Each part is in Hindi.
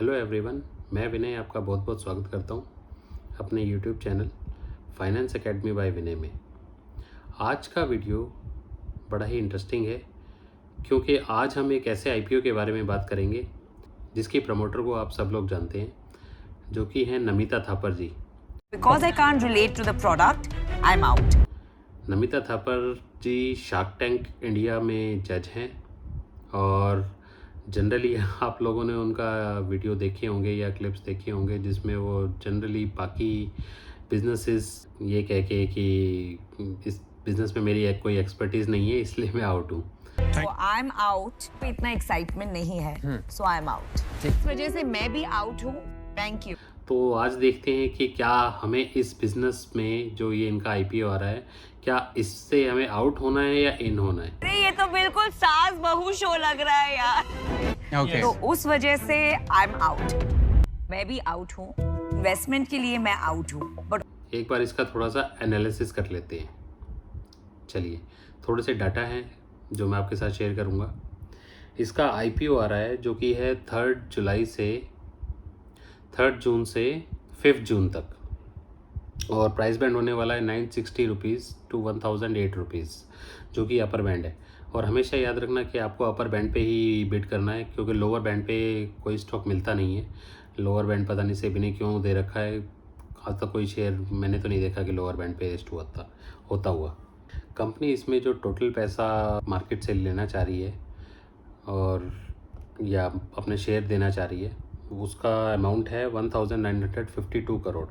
हेलो एवरीवन, मैं विनय आपका बहुत बहुत स्वागत करता हूं अपने YouTube channel finance academy by Vinay में। आज का वीडियो बड़ा ही इंटरेस्टिंग है क्योंकि आज हम एक ऐसे आईपीओ के बारे में बात करेंगे जिसकी प्रमोटर को आप सब लोग जानते हैं, जो कि हैं Namita Thapar ji. Because I can't relate to the product, I'm out. Namita Thapar ji Shark Tank India में जज हैं और जनरली आप लोगों ने उनका वीडियो देखे होंगे या क्लिप्स देखे होंगे जिसमें वो जनरली बाकी बिजनेसेस ये कह के कि इस बिज़नेस में मेरी कोई एक्सपर्टीज़ नहीं है इसलिए मैं आउट हूँ। So I'm out. पे इतना एक्साइटमेंट नहीं है. So I'm out. इस वजह से मैं भी आउट हूँ. Thank you. तो आज देखते हैं कि क्या हमें इस बिज़नेस में जो ये इनका आईपीओ आ रहा है, क्या इससे हमें आउट होना है या इन होना है। अरे ये तो बिल्कुल सास बहू शो लग रहा है यार. Okay. तो उस वजह से I'm out. मैं भी आउट हूँ. इन्वेस्टमेंट के लिए मैं आउट हूँ. But एक बार इसका थोड़ा सा एनालिसिस कर लेते हैं। चलिए, थोड़े से डाटा हैं जो मैं आपके साथ शेयर करूंगा। इसका आईपीओ आ रहा है जो कि है 3 जून से 5 जून तक, और प्राइस बैंड होने वाला है 960 रुपीज़ टू 1008 रुपीज़, जो कि अपर बैंड है। और हमेशा याद रखना कि आपको अपर बैंड पे ही बिड करना है क्योंकि लोअर बैंड पे कोई स्टॉक मिलता नहीं है। लोअर बैंड पता नहीं सेबी ने क्यों दे रखा है, आज तक कोई शेयर मैंने तो नहीं देखा कि लोअर बैंड पे लिस्ट होता हुआ। कंपनी इसमें जो टोटल पैसा मार्केट से लेना चाह रही है और या अपने शेयर देना चाह रही है, उसका अमाउंट है 1952 करोड़,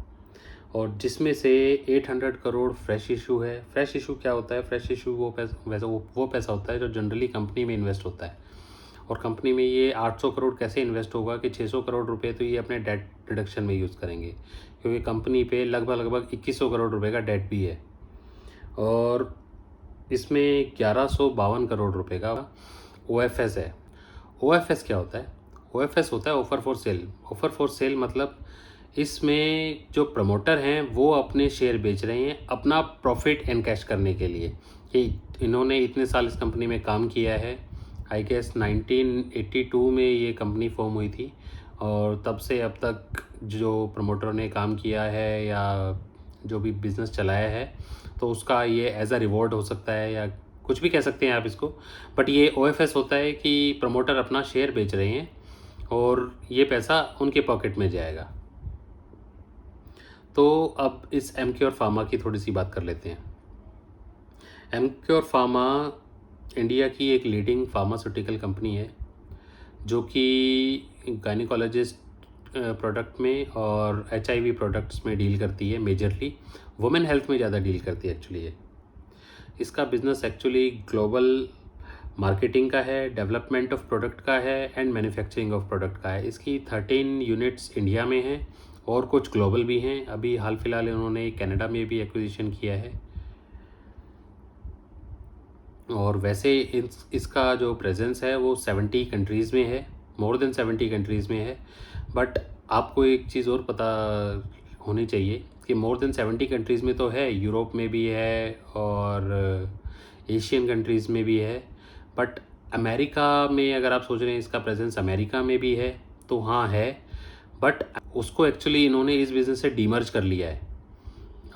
और जिसमें से 800 करोड़ फ्रेश इशू है। फ्रेश इशू क्या होता है? फ्रेश इशू वो पैसा होता है जो जनरली कंपनी में इन्वेस्ट होता है। और कंपनी में ये 800 करोड़ कैसे इन्वेस्ट होगा कि 600 करोड़ रुपए तो ये अपने डेट रिडक्शन में यूज़ करेंगे, क्योंकि कंपनी पे लगभग 2100 करोड़ रुपए का डेट भी है। और इसमें 1152 करोड़ रुपए का ओएफएस है। ओएफएस क्या होता है? ओएफएस होता है offer for sale. Offer for sale मतलब इसमें जो प्रमोटर हैं वो अपने शेयर बेच रहे हैं अपना प्रॉफिट एनकैश करने के लिए, कि इन्होंने इतने साल इस कंपनी में काम किया है। आई गेस 1982 में ये कंपनी फॉर्म हुई थी, और तब से अब तक जो प्रमोटरों ने काम किया है या जो भी बिज़नेस चलाया है, तो उसका ये एज अ रिवॉर्ड हो सकता है या कुछ भी कह सकते हैं आप इसको। बट ये ओएफएस होता है कि प्रमोटर अपना शेयर बेच रहे हैं और ये पैसा उनके पॉकेट में जाएगा। तो अब इस एमक्योर फार्मा की थोड़ी सी बात कर लेते हैं। एमक्योर फार्मा इंडिया की एक लीडिंग फार्मास्यूटिकल कंपनी है जो कि गायनिकोलॉजिस्ट प्रोडक्ट में और एचआईवी प्रोडक्ट्स में डील करती है। मेजरली वुमेन हेल्थ में ज़्यादा डील करती है एक्चुअली ये। इसका बिजनेस एक्चुअली ग्लोबल मार्केटिंग का है, डेवलपमेंट ऑफ प्रोडक्ट का है एंड मैन्युफैक्चरिंग ऑफ प्रोडक्ट का है। इसकी 13 यूनिट्स इंडिया में हैं और कुछ ग्लोबल भी हैं। अभी हाल फिलहाल इन्होंने कनाडा में भी एक्विजिशन किया है। और वैसे इसका जो प्रेजेंस है वो 70 कंट्रीज़ में है, मोर देन 70 कंट्रीज़ में है। बट आपको एक चीज़ और पता होनी चाहिए कि मोर देन 70 कंट्रीज़ में तो है, यूरोप में भी है और एशियन कंट्रीज़ में भी है। बट अमेरिका में अगर आप सोच रहे हैं इसका प्रेजेंस अमेरिका में भी है, तो हाँ है, बट उसको एक्चुअली इन्होंने इस बिज़नेस से डीमर्ज कर लिया है।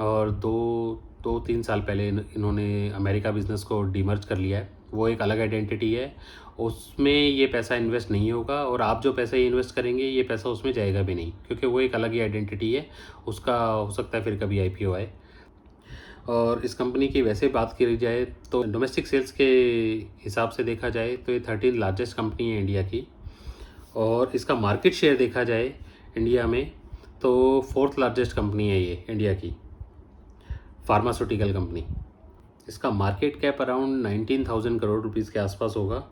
और दो तीन साल पहले इन्होंने अमेरिका बिज़नेस को डीमर्ज कर लिया है। वो एक अलग आइडेंटिटी है, उसमें ये पैसा इन्वेस्ट नहीं होगा, और आप जो पैसा इन्वेस्ट करेंगे ये पैसा उसमें जाएगा भी नहीं, क्योंकि वो एक अलग ही आइडेंटिटी है। उसका हो सकता है फिर कभी आईपीओ आए। और इस कंपनी की वैसे बात करी जाए तो डोमेस्टिक सेल्स के हिसाब से देखा जाए तो ये 13 लार्जेस्ट कंपनी है इंडिया की। और इसका मार्केट शेयर देखा जाए इंडिया में तो 4th लार्जेस्ट कंपनी है ये इंडिया की फार्मास्यूटिकल कंपनी। इसका market cap around 19,000 crore rupees के आसपास होगा।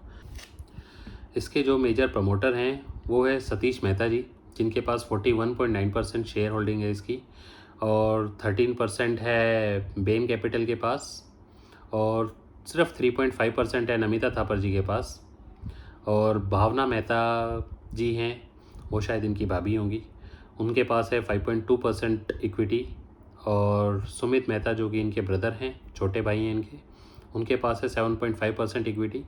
इसके जो मेजर प्रमोटर हैं वो है सतीश मेहता जी, जिनके पास 41.9% शेयर होल्डिंग है इसकी, और 13% है बेन कैपिटल के पास, और सिर्फ 3.5% है नमिता थापर जी के पास। और भावना मेहता जी हैं, वो शायद इनकी भाभी होंगी, उनके पास है 5.2% इक्विटी। और सुमित मेहता जो कि इनके ब्रदर हैं, छोटे भाई हैं इनके, उनके पास है 7.5% इक्विटी।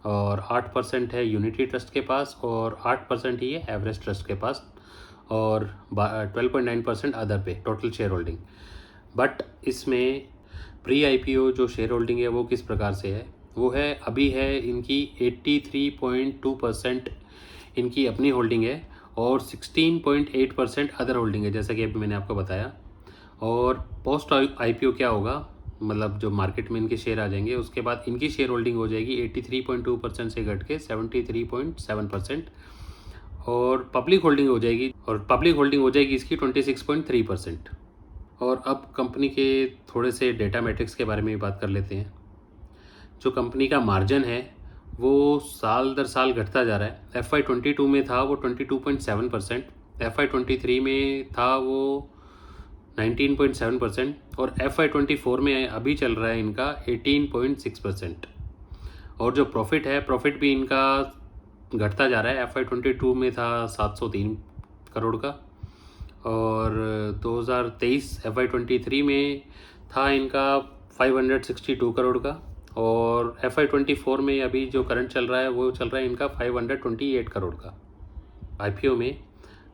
और 8% है यूनिटी ट्रस्ट के पास और 8% ही है एवरेस्ट ट्रस्ट के पास और 12.9% अदर पे टोटल शेयर होल्डिंग। बट इसमें प्री आईपीओ जो शेयर होल्डिंग है वो किस प्रकार से है, वो है अभी है इनकी 83.2% इनकी अपनी होल्डिंग है और 16.8% अदर होल्डिंग है, जैसा कि अभी मैंने आपको बताया। और पोस्ट आईपीओ क्या होगा, मतलब जो मार्केट में इनके शेयर आ जाएंगे उसके बाद इनकी शेयर होल्डिंग हो जाएगी 83.2% से घट के 73.7% और पब्लिक होल्डिंग हो जाएगी इसकी 26.3%। और अब कंपनी के थोड़े से डेटा मैट्रिक्स के बारे में भी बात कर लेते हैं। जो कंपनी का मार्जिन है वो साल दर साल घटता जा रहा है। FY22 में था वो 22.7%, FY23 में था वो 19.7% और FY24 में अभी चल रहा है इनका 18.6%। और जो प्रॉफिट भी इनका घटता जा रहा है। FY22 में था 703 करोड़ का और 2023 FY23 में था इनका 562 करोड़ का और FY24 में अभी जो करंट चल रहा है वो चल रहा है इनका 528 करोड़ का। आईपीओ में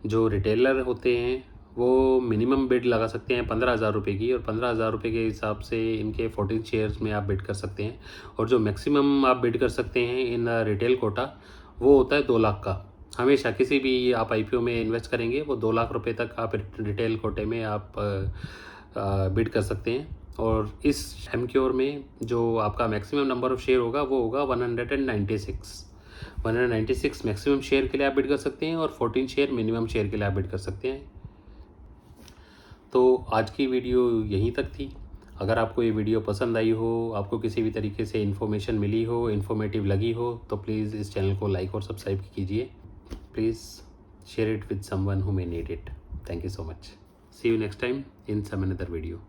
जो रिटेलर होते हैं वो मिनिमम बिड लगा सकते हैं 15,000 रुपये की और 15,000 रुपये के हिसाब से इनके 14 शेयर्स में आप बिड कर सकते हैं। और जो मैक्सिमम आप बिड कर सकते हैं इन रिटेल कोटा वो होता है 2 लाख का। हमेशा किसी भी आप आईपीओ में इन्वेस्ट करेंगे वो 2 लाख रुपए तक आप रिटेल कोटे में आप बिड कर सकते हैं। और इस एमक्योर में जो आपका मैक्सिमम नंबर ऑफ शेयर होगा वो होगा 196 मैक्सिमम शेयर के लिए आप बिड कर सकते हैं और 14 शेयर मिनिमम शेयर के लिए आप बिड कर सकते हैं। तो आज की वीडियो यहीं तक थी। अगर आपको ये वीडियो पसंद आई हो, आपको किसी भी तरीके से इन्फॉर्मेशन मिली हो, इन्फॉर्मेटिव लगी हो, तो प्लीज़ इस चैनल को लाइक और सब्सक्राइब कीजिए। Please share it with someone who may need it. Thank you so much. See you next time in some another video.